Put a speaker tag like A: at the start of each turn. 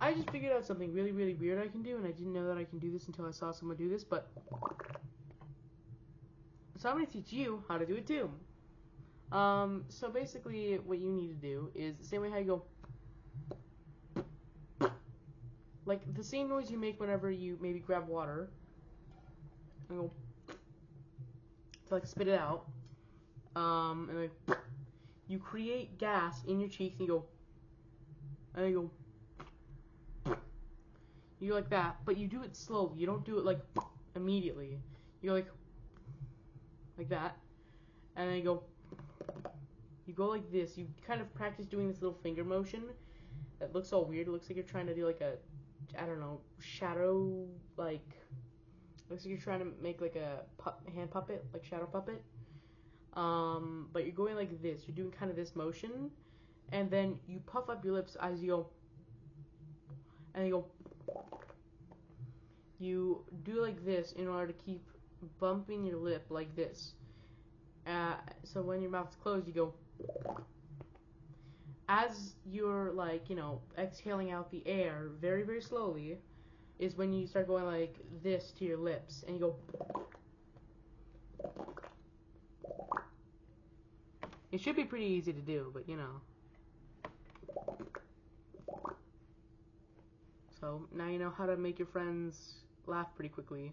A: I just figured out something really, really weird I can do, and I didn't know that I can do this until I saw someone do this, but... So I'm going to teach you how to do it too. So basically what you need to do is the same way how you go... Like, the same noise you make whenever you maybe grab water. And go... To, like, spit it out. And like... You create gas in your cheeks, and you go... And then you go... You go like that, but you do it slowly. You don't do it like immediately. You go like that, and then you go like this. You kind of practice doing this little finger motion that looks all weird. It looks like you're trying to do like a, I don't know, shadow, like, looks like you're trying to make like a hand puppet, like shadow puppet. But you're going like this. You're doing kind of this motion, and then you puff up your lips as you go, and you go. You do like this in order to keep bumping your lip like this. So when your mouth's closed, you go. As you're like, you know, exhaling out the air very, very slowly, is when you start going like this to your lips, and you go. It should be pretty easy to do, but you know. So now you know how to make your friends laugh pretty quickly.